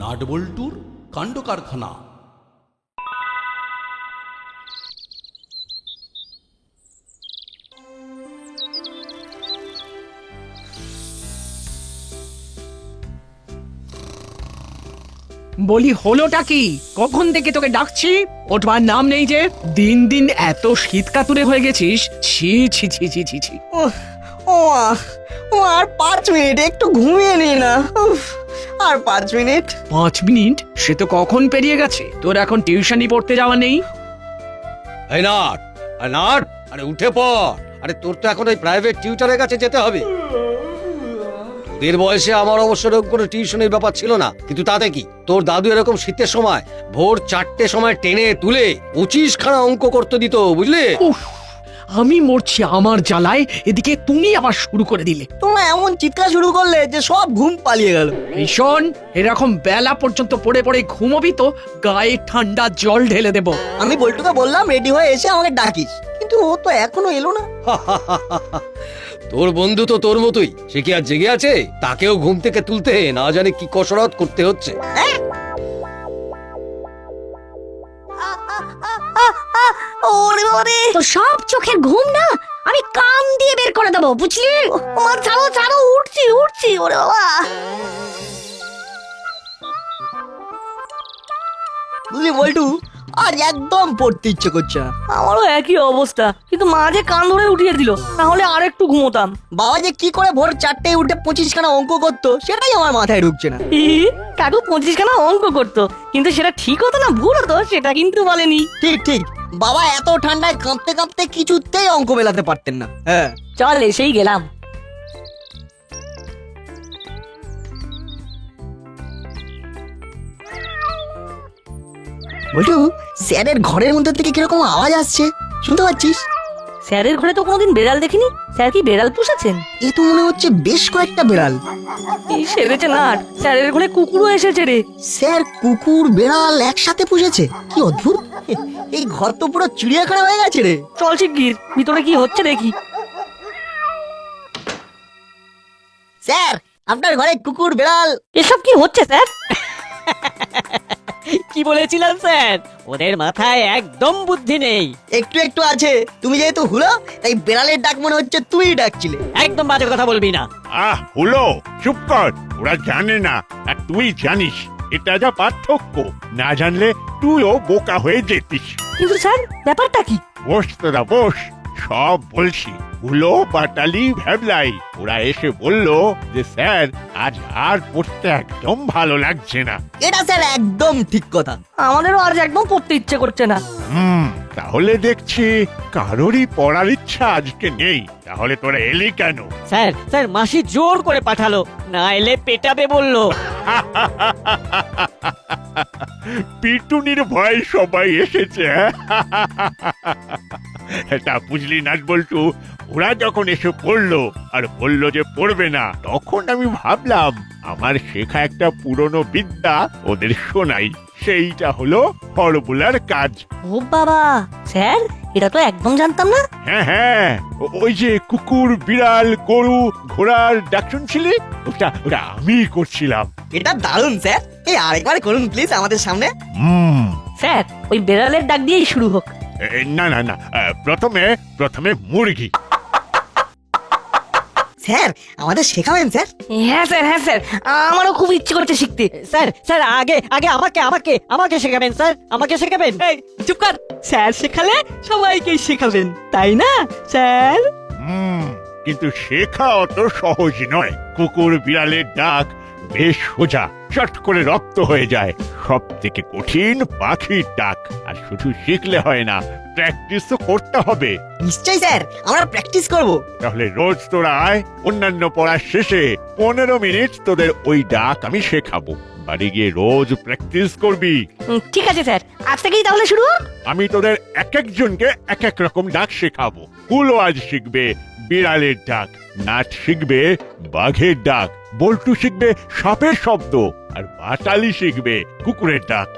নাটবল্টুর কাণ্ড কারখানা। বলি হলোটা কি? কখন থেকে তোকে ডাকছি, ওঠবার নাম নেই যে। দিন দিন এত শীত কাতুরে হয়ে গেছিস। ছি ছি ছি ছি ছি ছি। ও আর 5 মিনিট একটু ঘুমিয়ে নি না। আর 5 মিনিট। 5 মিনিট? সে তো কখন পেরিয়ে গেছে। তোর এখন টিউশনি পড়তে যাওয়া নেই? এই নাট, আরে নাট, আরে উঠে পড়। আরে তোর তো এখন ওই প্রাইভেট টিউটরের কাছে যেতে হবে। তোদের বয়সে আমার অবশ্য এরকম কোনো টিউশনের ব্যাপার ছিল না, কিন্তু তাতে কি, তোর দাদু এরকম শীতের সময় ভোর 4টের সময় টেনে তুলে 25খানা অঙ্ক করতে দিত, বুঝলে? উফ, আমি মরছি আমার জ্বালায়, এদিকে তুমি আবার শুরু করে দিলে। তোমরা এমন চিৎকার শুরু করলে যে সব ঘুম পালিয়ে গেল। এই শোন, এরকম বেলা পর্যন্ত পড়ে পড়ে ঘুমোবি তো গায়ে ঠান্ডা জল ঢেলে দেব। আমি বল্টুকে বললাম রেডি হয়ে এসে আমাকে ডাকিস, কিন্তু ও তো এখনো এলো না। তোর বন্ধু তো তোর মতোই, সে কি আর জেগে আছে? তাকেও ঘুম থেকে তুলতে না জানে কি কসরত করতে হচ্ছে। ওরে ওরে, তো সব চোখের ঘুম না আমি কান দিয়ে বের করে দেবো, বুঝলি? আমার ছাড়ো ছাড়ো, উঠছি উঠছি। ওরে বাবা, বুঝলি বল্টু, আর একদম পড়তে ইচ্ছে করছে না। আমারও একই অবস্থা, কিন্তু মাঝে কান ধরে উঠিয়ে দিল, তাহলে আর একটু ঘুমোতাম। বাবা যে কি করে ভোর 4টে উঠে 25খানা অঙ্ক করতো সেটাই আমার মাথায় ঢুকছে না। কাকু 25খানা অঙ্ক করতো, কিন্তু সেটা ঠিক হতো না ভুল হতো সেটা কিন্তু বলেনি। ঠিক ঠিক, বাবা এত ঠান্ডায় কাঁপতে কাঁপতে কিছুতেই অঙ্ক মেলাতে পারতেন না। হ্যাঁ, চল এসেই গেলাম। বল্টু, স্যারের ঘরের মধ্যে থেকে কিরকম আওয়াজ আসছে, শুনতে পাচ্ছিস? স্যারের ঘরে তো কোনোদিন বেড়াল দেখিনি। স্যার কি বেড়াল পুষেছেন? এ তো মনে হচ্ছে বেশ কয়েকটা বেড়াল। এই সেরেছে নাট, স্যারের ঘরে কুকুরও এসেছে রে। স্যার কুকুর বেড়াল একসাথে পুষেছে, কি অদ্ভুত! এই ঘর তো পুরো চিড়িয়াখানা হয়ে গেছে রে। চল শিগগির ভিতরে কি হচ্ছে দেখি। স্যার, আপনার ঘরে কুকুর বেড়াল। এসব কি হচ্ছে স্যার? কি বলেছিলাম স্যার, ওদের মাথায় একদম বুদ্ধি নেই। একটু একটু আছে, তুমি যেহেতু হুলো তাই বেড়ালের ডাক মনে হচ্ছে তুই ডাকছিলে। একদম বাজে কথা বলবি না। হলো, চুপ কর। ওরা জানে না আর তুই জানিস, এটা যা পার্থক্য। না জানলে তুইও বোকা হয়ে যেতিস। কিন্তু স্যার ব্যাপারটা কি? বস তোরা বস, সব বলছি। হুলো, পাটালি, ভ্যাবলাই ওরা এসে বলল যে স্যার আজ আর পড়তে একদম ভালো লাগছে না। এটা স্যার একদম ঠিক কথা। আমাদেরও আজ একদম পড়তে ইচ্ছে করছে না। তাহলে দেখছি কারোরই পড়ার ইচ্ছা আজকে নেই। তাহলে তোরা এলি কেন? স্যার স্যার মাসি জোর করে পাঠালো, না এলে পেটাবে বললো। পিটুনির ভয় সবাই এসেছে। তা বুঝলি না বল্টু, ওরা যখন এসে পড়লো আর বললো যে পড়বে না, তখন আমি ভাবলাম আমার শেখা একটা পুরনো বিদ্যা ওদের শোনাই। সেইটা হলো ফর্মুলার কাজ। ও বাবা, স্যার এটা তো একদম জানতাম না। হ্যাঁ, ওই যে কুকুর, বিড়াল, গরু, ঘোড়ার ডাক শুনছিলি, ওটা আমি করছিলাম। এটা দারুণ স্যার, এই আরেকবার করুন প্লিজ আমাদের সামনে। স্যার ওই বেড়ালের ডাক দিয়েই শুরু হোক। না না না, প্রথমে মুরগি। স্যার আমাদের শেখাবেন স্যার? হ্যাঁ স্যার আমারও খুব ইচ্ছে করছে শিখতে। স্যার স্যার আগে আগে আমাকে শেখাবেন স্যার, আমাকে শেখাবেন। এই চুপ কর, স্যার শেখালে সবাইকে শেখাবেন তাই না স্যার? কিন্তু শেখা অত সহজ নয়। কুকুর বিড়ালের ডাক বেশ সোজা, চট করে রপ্ত হয়ে যায়। সব থেকে কঠিন পাখির ডাক। আর শুধু শিখলে হয় না, প্র্যাকটিসও করতে হবে। নিশ্চয়ই স্যার, আমরা প্র্যাকটিস করব। তাহলে রোজ তোরা আয়, অন্যান্য পড়ার শেষে 15 মিনিট তোদের ওই ডাক আমি শেখাবো। বাড়ি গিয়ে রোজ প্র্যাকটিস করবি। ঠিক আছে স্যার, আজ থেকেই তাহলে শুরু হোক। আমি তোদের এক একজনকে এক এক রকম ডাক শেখাবো। হুলো আজ শিখবে বিড়ালের ডাক, নাট শিখবে বাঘের ডাক, বল্টু শিখবে সাপের শব্দ, আর পাটালি শিখবে কুকুরের ডাক।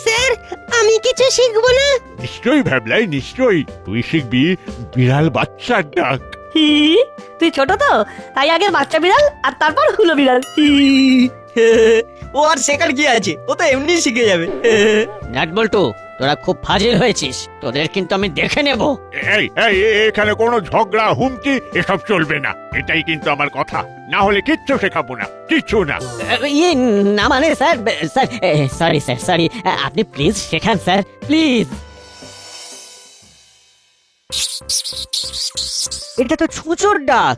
স্যার আমি কিছু শিখবো না? নিশ্চয়ই ভ্যাবলাই, নিশ্চয়ই। তুই শিখবি বিড়াল বাচ্চার ডাক। তুই ছোট তো, তাই আগে বাচ্চা বিড়াল আর তারপর হুলো বিড়াল। ও আর শেখার কি আছে, ও তো এমনি শিখে যাবে। নাট বল্টু, তোরা খুব ফাজিল হয়েছিস, তোদের কিন্তু আমি দেখে নেব। এই এই এখানে কোনো ঝগড়া হুমকি এসব চলবে না, এটাই কিন্তু আমার কথা। না হলে কিচ্ছু শেখাবো না, কিচ্ছু না। ইয়ে না মানে sir, sir sorry sir, sorry, আপনি প্লিজ শেখান স্যার, প্লিজ। এটা তো ছুঁচোর ডাক।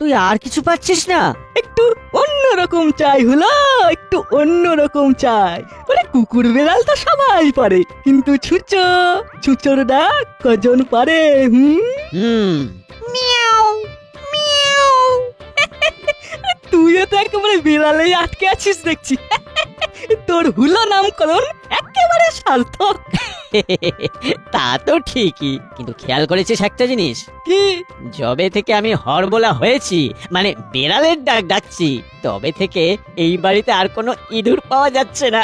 তুই আর কিছু পাচ্ছিস না? একটু অন্যরকম চাই হলো, একটু অন্যরকম চাই। বলে কুকুর বেড়াল তো সবাই পারে, কিন্তু ছুঁচোর ডাক কজন পারে? তুইও তো একেবারে বিড়ালেই আটকে আছিস দেখছি। তোর হুলো নামকরণ একেবারে সার্থক। তা তো ঠিকই, কিন্তু খেয়াল করেছিস একটা জিনিস? কি? যবে থেকে আমি হরবোলা হয়েছি, মানে বেড়ালের ডাক ডাকছি, তবে থেকে এই বাড়িতে আর কোনো ইঁদুর পাওয়া যাচ্ছে না।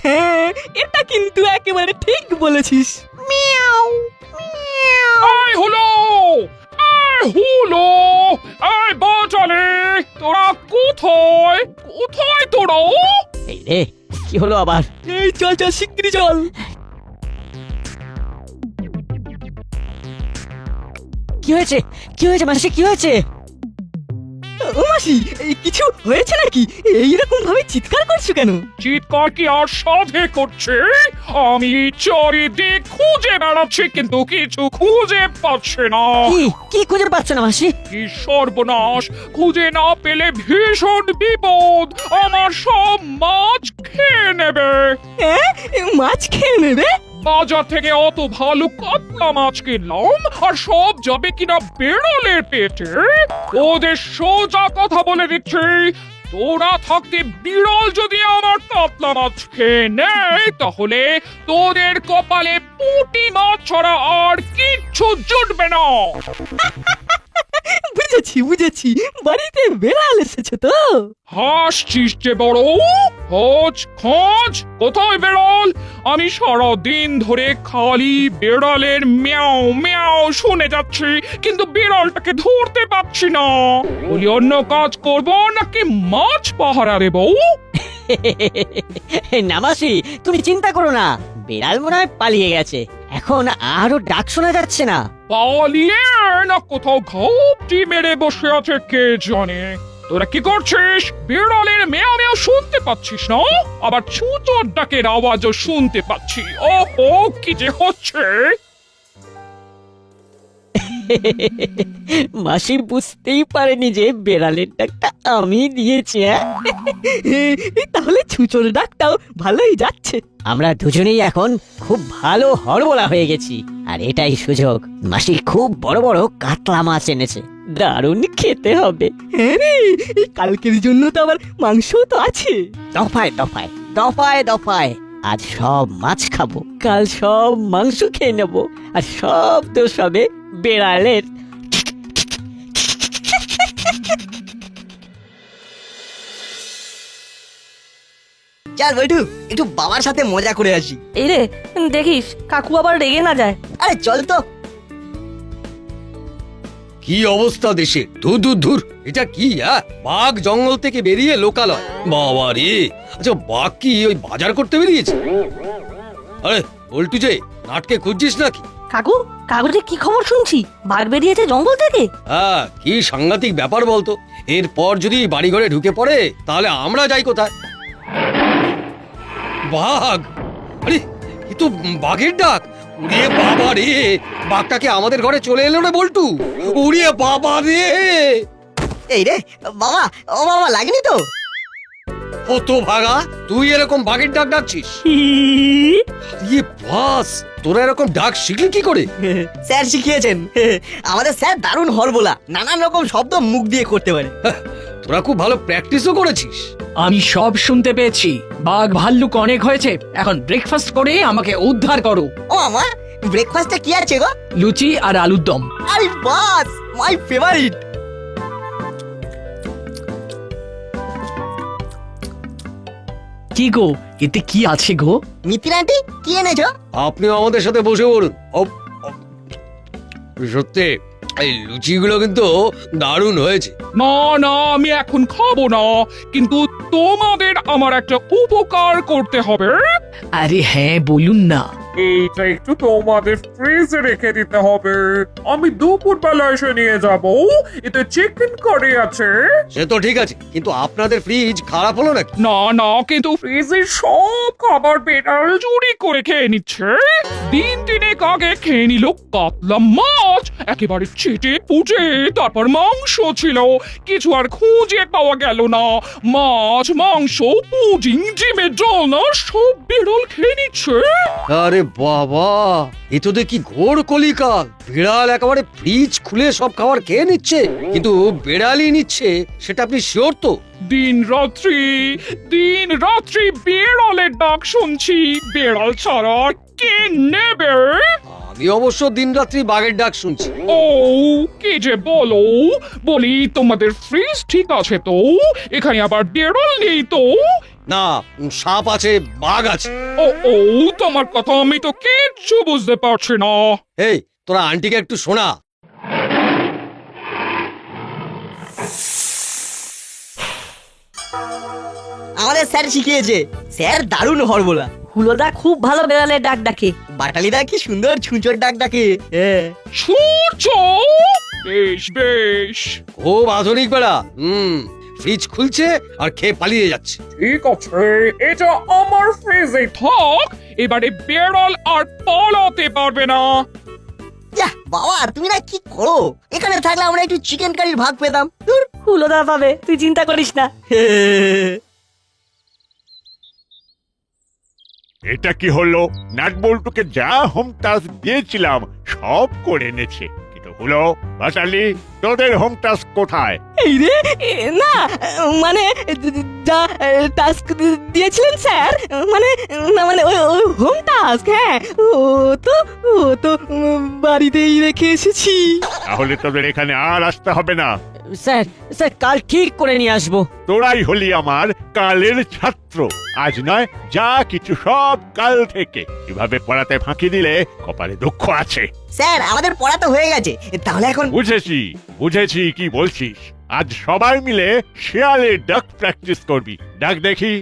হ্যাঁ, এটা কিন্তু একেবারে ঠিক বলেছিস। আয় হলো, আয় বাঁচালে, তোরা কোথায় কোথায় তোরা? এই রে, কি হলো আবার? এই চল চল, শিগগিরই চল। কি হয়েছে? কি হয়েছে মাসি, কি হয়েছে? ও মাসি, এই কিছু হয়েছে নাকি? এইরকম ভাবে চিৎকার করছো কেন? চিৎকার কি আর সাধে করছে? আমি চারিদিক খুঁজে বেড়াচ্ছি, কিন্তু কিছু খুঁজে পাচ্ছি না। কি খুঁজে পাচ্ছ না মাসি? কি সর্বনাশ! খুঁজে না পেলে ভীষণ বিপদ, আমার সব মাছ খেয়ে নেবে। হ্যাঁ, মাছ খেয়ে নেবে? বাজার থেকে অত ভালো কাতলা মাছ কিনলাম, আর সব যাবে কিনা বেড়ালের পেটে। ওদের সোজা কথা বলে দিচ্ছি, তোরা থাকতে বিড়াল যদি আমার কাতলা মাছ খেয়ে নেয়, তাহলে তোদের কপালে পুঁটি মাছ ছাড়া আর কিচ্ছু জুটবে না। বুঝেছি, বাড়িতে বেড়াল এসেছে তো? হাসছিস যে বড়? খোঁজ কোথায় বেড়াল? আমি সারা দিন ধরে খালি বেড়ালের ম্যাও ম্যাও শুনে যাচ্ছি, কিন্তু বিড়ালটাকে ধরতে পারছি না। বলি অন্য কাজ করব নাকি মাছ পাহারা দেব? না মাসি, তুমি চিন্তা করো না, বিড়াল মনে হয় পালিয়ে গেছে, এখন আরো ডাক শোনা যাচ্ছে না। পালিয়ে না কোথাও ঘাপটি মেরে বসে আছে কে জানে। তোরা কি করছিস? বিড়ালের মেয়া মেয়া শুনতে পাচ্ছিস না? আবার ছুঁচোর ডাকের আওয়াজও শুনতে পাচ্ছি। ওহো, কি যে হচ্ছে! মাসি বুঝতেই পারেনি যে বেড়ালের ডাকটা আমি দিয়েছি। তাহলে ছুঁচোর ডাকটাও ভালোই যাচ্ছে। আমরা দুজনেই এখন খুব ভালো হরবোলা হয়ে গেছি, আর এটাই সুযোগ। মাসি খুব বড় বড় কাতলা মাছ এনেছে, দারুণ খেতে হবে। হ্যাঁ রে, এই কালকের জন্য তো আবার মাংসও তো আছে। দফায় দফায় দফায় দফায় আজ সব মাছ খাবো, কাল সব মাংস খেয়ে নেবো, আর সব দোষ হবে বেড়ালের। চল বৈঠু, একটু বাবার সাথে মজা করে আসি। এই রে, দেখিস কাকু আবার রেগে না যায়। আরে চল তো। কি অবস্থা দেশে! ধুর, এটা কি? বাঘ জঙ্গল থেকে বেরিয়ে লোকালয়! বাবা রে! আচ্ছা, বাঘ কি ওই বাজার করতে বেরিয়েছে? আরে বল্টু যে, নাটকে খুঁজছিস নাকি? কাকু, কাগজে কি খবর শুনছি? বাঘ বেরিয়েছে জঙ্গল থেকে। হ্যাঁ, কি সাংঘাতিক ব্যাপার বলতো! এরপর যদি বাড়ি ঘরে ঢুকে পড়ে, তাহলে আমরা যাই কোথায়? বাঘ! আরে এ তো বাঘের ডাক! উড়িয়ে বাবা রে! বাঘটাকে আমাদের ঘরে চলে এলো না বল্টু? উড়িয়ে বাবা রে! এই রে বাবা, ও বাবা, লাগেনি তো? কত ভাগা, তুই এরকম বাঘের ডাক ডাকছিস? ইয়ে বাস, তোরা এরকম ডাক শিখলি কি করে? স্যার শিখিয়েছেন। আমাদের স্যার দারুণ হরবোলা, নানান রকম শব্দ মুখ দিয়ে করতে পারে। তোরা খুব ভালো প্র্যাকটিসও করেছিস। আমি সব শুনতে পেয়েছি। বাঘ ভাল্লুক অনেক হয়েছে, এখন ব্রেকফাস্ট করে আমাকে উদ্ধার করো। ও আমা, ব্রেকফাস্টে কি আছে গো? লুচি আর আলুর দম। আরে বাস, মাই ফেভারিট। কি গো, এতে কি আছে গো? মিতিন আন্টি, কি এনেছো? আপনিও আমাদের সাথে বসে পড়ুন। সত্যি এই লুচিগুলো কিন্তু দারুণ হয়েছে। না না আমি এখন খাবো না, কিন্তু তোমাদের আমার একটা উপকার করতে হবে। আরে হ্যাঁ বলুন না। এইটা একটু তোমাদের ফ্রিজে রেখে দিতে হবে। আমি দুপুরবেলা এসে নিয়ে যাব। এতে চিকেন কারি আছে। সে তো ঠিক আছে, কিন্তু আপনাদের ফ্রিজ খারাপ হলো নাকি? না না, কিন্তু ফ্রিজের সব খাবার বেড়াল চুরি করে খেয়ে নিচ্ছে। দিন তিনেক আগে খেয়ে নিল কাতলা মাছ, একেবারে চেটে পুটে। তারপর মাংস ছিল, কিছু আর খুঁজে পাওয়া গেল না। মাছ, মাংস, পুডিং, ডিমের ডালনা সব বেড়াল খেয়ে নিচ্ছে। আরে বাবা, এ তো দেখি ঘোর কলিকাল। বিড়াল একেবারে ফ্রিজ খুলে সব খাবার খেয়ে নিচ্ছে, কিন্তু বিড়ালই নিচ্ছে, সেটা আপনি শিওর তো? দিন রাত্রি বেড়ালের ডাক শুনছি। বেড়াল ছাড়া আর কে নেবে? আমি অবশ্য দিনরাত্রি বাঘের ডাক শুনছি। ও কি যে বলো, বলি তোমাদের ফ্রিজ ঠিক আছে তো? এখানে আবার বেড়াল নেই তো? না, সাপ আছে, বাঘ আছে। ও তোমার কথা আমি তো কিচ্ছু বুঝতে পারছি না। এই তোরা আন্টিকে একটু শোনা। আমাদের স্যার শিখিয়েছে, স্যার দারুণ হরবোলা। হুলোদা খুব ভালো বেড়ালের ডাক ডাকে। বাটালিদা কি সুন্দর ছুঁচোর ডাক ডাকে। হ্যাঁ। সূর্য, বেশ বেশ, খুব আধুনিক বেড়া। ফ্রিজ খুলছে আর খেয়ে পালিয়ে যাচ্ছে। ঠিক আছে, এটা আমার ফ্রিজে থাক। এবারে বেড়াল আর পালাতে পারবে না। যাহ বাবা, তুমি না কি করো? এখানে থাকলে আমরা একটু চিকেন কারির ভাগ পেতাম। দূর। হুলোদা পাবে, তুই চিন্তা করিস না। এটা কি হলো? নাটবল্টুকে যা হোম টাস্ক দিয়েছিলাম সব করে এনেছে, কিন্তু হলো বাটালি, তোদের হোম টাস্ক কোথায়? এই রে না, মানে যা টাস্ক দিয়েছিলেন স্যার, মানে না মানে ওই হোম টাস্ক, হ্যাঁ ও তো বাড়িতেই রেখে এসেছি। তাহলে তোদের এখানে আর আসতে হবে না। স্যার স্যার কাল ঠিক করে নিয়ে আসবো। তোরাই হলি আমার কালের ছাত্র। আজ নয়, যা কিছু সব কাল থেকে। এভাবে পড়াতে ফাঁকি দিলে কপালে দুঃখ আছে। স্যার আমাদের পড়া তো হয়ে গেছে, তাহলে এখন বুঝেছি কি বলছিস। আজ সবাই মিলে শেয়ালের ডাক প্র্যাকটিস করবি। ডাক দেখি।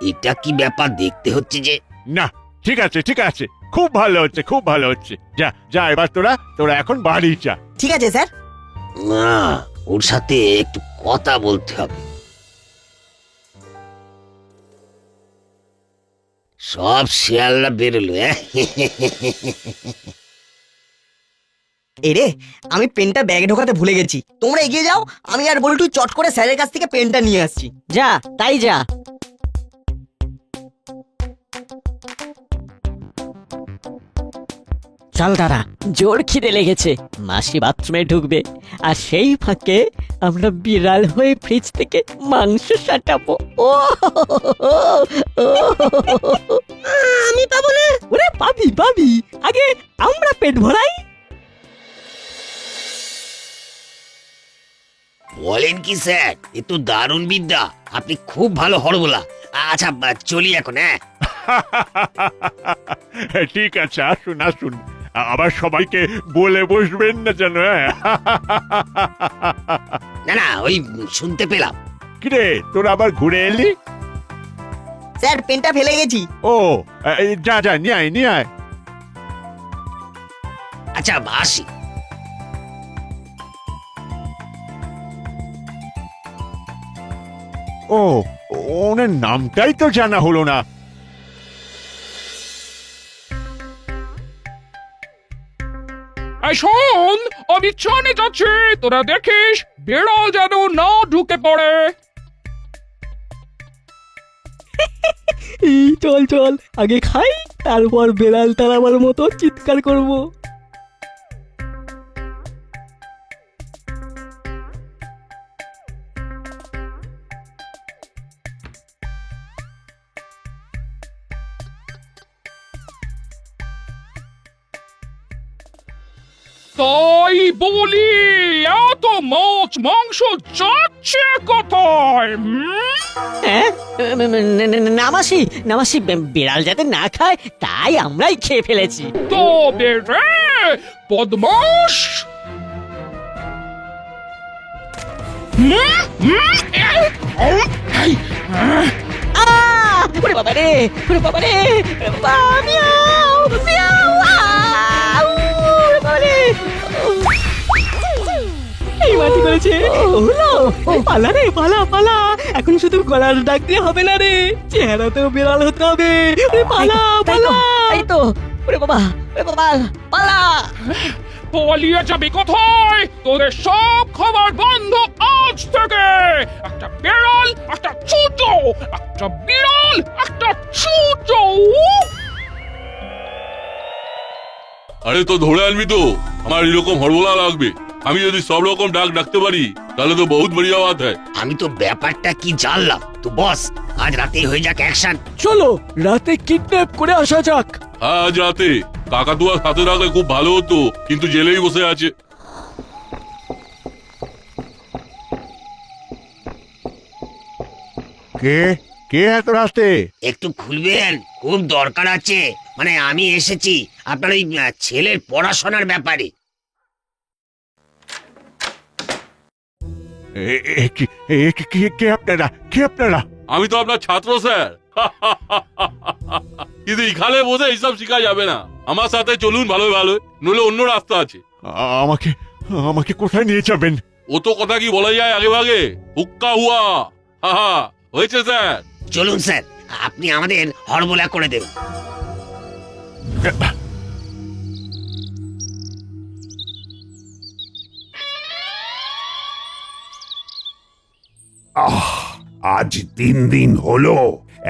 এটা কি ব্যাপার দেখতে হচ্ছে যে? না, ঠিক আছে, খুব ভালো হচ্ছে। যা এবার তোরা এখন বাড়ি যা। ঠিক আছে স্যার। না, ওর সাথে একটু কথা বলতে হবে। সব শেয়ালরা বেরোলো। এরে, আমি পেনটা ব্যাগে ঢোকাতে ভুলে গেছি। তোমরা এগিয়ে যাও, আমি আর বল্টু চট করে স্যারের কাছ থেকে পেনটা নিয়ে আসছি। যা তাই যা। চল দাদা, জোর খিদে লেগেছে। মাসি বাথরুমে ঢুকবে, আর সেই ফাঁকে আমরা বিড়াল হয়ে ফ্রিজ থেকে মাংস সাটাবো। আমি পাবো না? ওরে পাবি, আগে আমরা পেট ভরাই। বলেন কি স্যার, এ তো দারুণ বিদ্যা। আপনি খুব ভালো হরবোলা। আচ্ছা চলি এখন। ঠিক আছে, আসুন। আবার সবাইকে বলে বসবেন না যেন। না ওই শুনতে পেলাম। কিরে, তোরা আবার ঘুরে এলি? স্যার পেনটা ফেলে গেছি। ও যা নিয়ে আয়। আচ্ছা আসি। ও, ওনার নামটাই তো জানা হলো না। এই শোন, আমি চানে যাচ্ছি, তোরা দেখিস বেড়াল যেন না ঢুকে পড়ে। এই চল আগে খাই, তারপর বেড়াল তাড়াবার মতো চিৎকার করব। তাই বলি এত মাছ মাংস যাচ্ছে কোথায় হ্যাঁ নামাসি নামাসি বিড়াল যাতে না খায় তাই আমরাই খেয়ে ফেলেছি। তবে রে বদমাস ওরে বাবা রে, ওরে বাবা রে, ওরে বাবা, মিয়াও, মিয়াও, ওরে বাবা রে। এই মাটি করেছে হলো পালা রে পালা পালা এখন শুধু গলার ডাক দিয়ে হবে না রে চেহারাতেও বিড়াল হতে হবে ওরে পালা পালা এই তো ওরে বাবা, ওরে বাবা, পালা। পালিয়ে যাবে কোথায়? তোদের সব খাবার বন্ধ আজ থেকে। একটা বিড়াল একটা ছোট, একটা বিড়াল একটা ছোট। আরে তো ধরে আনবি তো, আমার এরকম হরবলা লাগবে। আমি যদি সব রকম ডাক ডাকতে পারি তাহলে তো বহুত বড়িয়া বাত হয়। আমি তো ব্যাপারটা কি জানলাম তো বস, আজ রাতেই হয়ে যাক অ্যাকশন। চলো রাতে কিডন্যাপ করে আসা যাক। হ্যাঁ আজ রাতে কাকাতুয়া সাথে রাখলে খুব ভালো হতো, কিন্তু জেলেই বসে আছে। কে কে এত রাস্তে? একটু খুলবেন, খুব দরকার আছে। মানে আমি এসেছি আপনার ওই ছেলের পড়াশোনার ব্যাপারে। কে আপনারা, কে আপনারা? আমি তো আপনার ছাত্র স্যার। কিন্তু এখানে বসে এইসব শিখা যাবে না, আমার সাথে চলুন ভালো ভালো, নইলে অন্য রাস্তা আছে। আমাকে আমাকে কোথায় নিয়ে যাবেন? ও তো কথা কি বলা যায় আগে ভাগে, হুক্কা হুয়া। হা হা, হয়েছে স্যার। চলুন স্যার, আপনি আমাদের হরবলা করে দেবেন। আজ 3 দিন হলো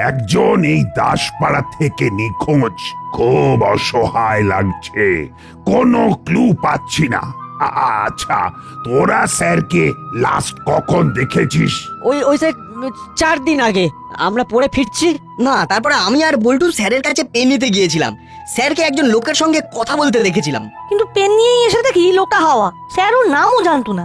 একজন এই দাসপাড়া থেকে নিখোঁজ। খুব অসহায় লাগছে, কোনো ক্লু পাচ্ছি না। আচ্ছা, তোরা স্যারকে লাস্ট কখন দেখেছিস? ওই স্যার 4 দিন আগে আমরা পড়ে ফিরছি। না, তারপরে আমি আর বল্টু স্যারের কাছে পেন নিতে গিয়েছিলাম। স্যারকে একজন লোকের সঙ্গে কথা বলতে দেখেছিলাম। কিন্তু পেন নিয়েই এসে দেখি লোকটা হাওয়া, স্যার ওর নামও জানতো না।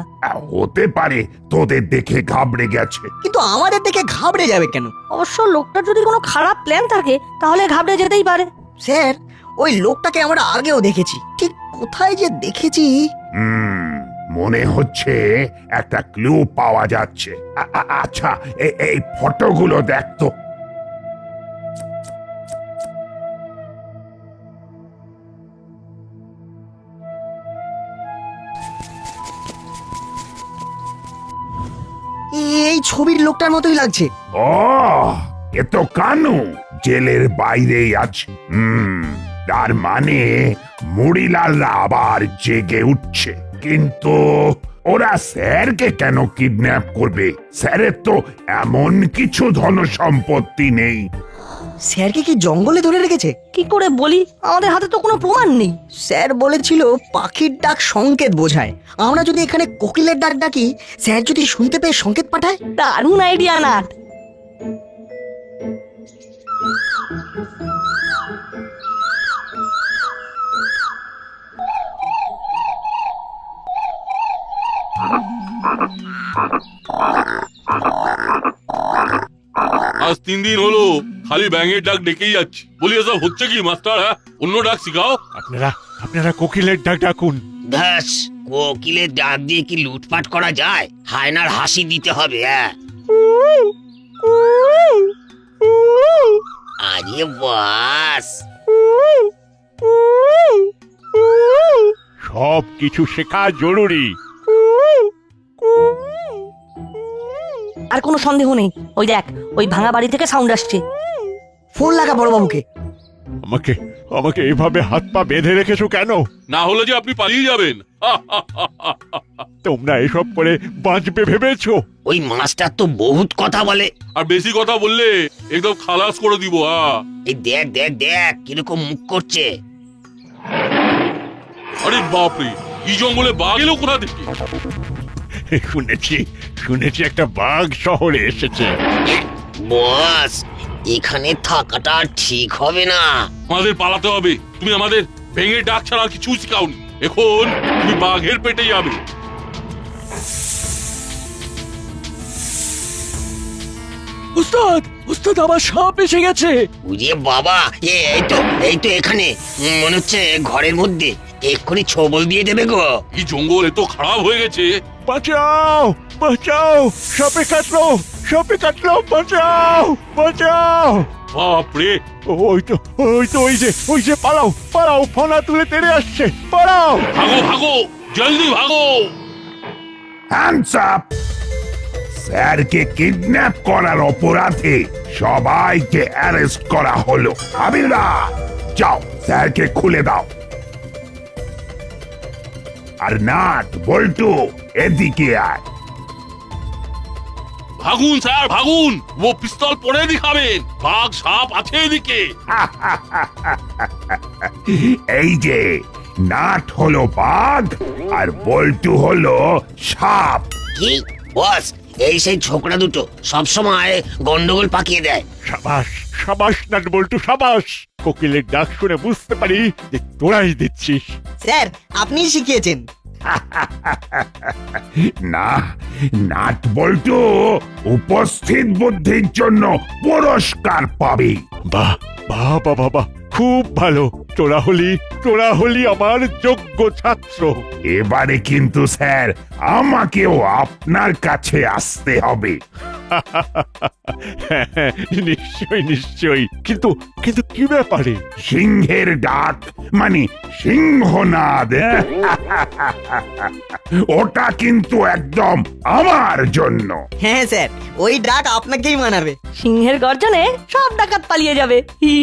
হতে পারে তোদের দেখে ঘাবড়ে গেছে। কিন্তু আমাদের দেখে ঘাবড়ে যাবে কেন? অবশ্য লোকটার যদি কোনো খারাপ প্ল্যান থাকে তাহলে ঘাবড়ে যেতেই পারে। স্যার, ওই লোকটাকে আমরা আগেও দেখেছি, ঠিক কোথায় যে দেখেছি। মনে হচ্ছে একটা ক্লু পাওয়া যাচ্ছে। আচ্ছা, এই ফটোগুলো দেখ তো। এই ছবির লোকটার মতোই লাগছে। ও, এ তো কানু, জেলের বাইরেই আছে। তার মানে মুড়িলালরা আবার জেগে উঠছে। কিন্তু ওরা স্যারকে কেন কিডন্যাপ করবে? স্যারের তো এমন কিছু ধন সম্পত্তি নেই। স্যারকে কি জঙ্গলে ধরে রেখেছে? কি করে বলি, আমাদের হাতে তো কোনো প্রমাণ নেই। স্যার বলেছিল পাখির ডাক সংকেত বোঝায়। আমরা যদি এখানে কোকিলের ডাক ডাকি, স্যার যদি শুনতে পেয়ে সংকেত পাঠায়। দারুণ আইডিয়া নাট। আজ 3 দিন হলো খালি ব্যাঙের ডাক ডেকেই যাচ্ছি। বলি এসব হচ্ছে কি মাস্টার? হ্যাঁ, অন্য ডাক শিখাও। আপনারা কোকিলের ডাক ডাকুন। দাস, কোকিলের ডাক দিয়ে কি লুটপাট করা যায়? হায়নার হাসি দিতে হবে। হ্যাঁ, আরে বাস, সব কিছু শেখা জরুরি। আর কোনো সন্দেহ নেই, ওই দেখ ওই ভাঙা বাড়ি থেকে সাউন্ড আসছে। ফোন লাগা বড়বাবুকে। আমাকে আমাকে এভাবে হাত পা বেঁধে রেখেছো কেন? না হলে যে আপনি পালিয়ে যাবেন। তোমরা এসব করে বাঁচবে ভেবেছো? ওই মাস্টার তো বহুত কথা বলে। আর বেশি কথা বললে একদম খালাস করে দিব। এই দেখ দেখ দেখ কিরকম মুখ করছে। আরে বাপরে, কি জঙ্গলে বাঘ এলো কোথা থেকে? শুনেছি একটা বাঘ শহরে এসেছে। বস, এখানে থাকাটা ঠিক হবে না। আমাদের পালাতে হবে। তুমি আমাদের ভেঙে ডাক ছাড়া আর কিছু শিখাওনি। এখন তুমি বাঘের পেটে যাবে। উস্তাদ উস্তাদ আমার সাপ এসে গেছে। বুঝিয়ে বাবা, এই তো এখানে, মনে হচ্ছে ঘরের মধ্যে, এক্ষুনি ছবল দিয়ে দেবে গো। এই জঙ্গল এত খারাপ হয়ে গেছে। বাঁচাও বাঁচাও, সাপে কাটলো, সাপে কাটলো, বাঁচাও বাঁচাও। বাপরে, ওই তো ওই যে পালাও পালাও, ফনা তুলে তেড়ে আসছে, পালাও। ভাগো ভাগো, জলদি ভাগো। Hands up! স্যারকে কিডন্যাপ করার অপরাধে সবাইকে অ্যারেস্ট করা হলো। হাবিলদার, যাও স্যারকে খুলে দাও। আর নাট, বল্টু, এদিকে আয়। ভাগুন স্যার ভাগুন, ও পিস্তল পরে দেখাবেন, বাঘ সাপ আছে এদিকে। এই যে নাট হলো বাঘ আর বল্টু হলো সাপ। কি বস, এই সেই ছোকরা দুটো সব সময় গন্ডগোল পাকিয়ে দেয়। সাবাস সাবাস নাট বল্টু, সাবাস। কোকিলের ডাক শুনে বুঝতে পারি যে তোরাই দিচ্ছিস। স্যার আপনি শিখিয়েছেন। না, নাট বল্টু উপস্থিত বুদ্ধির জন্য পুরস্কার পাবে। বাহ বাহ বাহ বাহ বাহ, খুব ভালো। তোরা হলি আমার যোগ্য ছাত্র। এবারে কিন্তু স্যার আমাকেও আপনার কাছে আসতে হবে। নিশ্চয়ই নিশ্চয়ই, কিন্তু কিন্তু কি ব্যাপারে? সিংহের ডাক মানে সিংহনাদ, ওটা কিন্তু একদম আমার জন্য। হ্যাঁ স্যার, ওই ডাক আপনাকেই মানাবে। সিংহের গর্জনে সব ডাকাত পালিয়ে যাবে। হি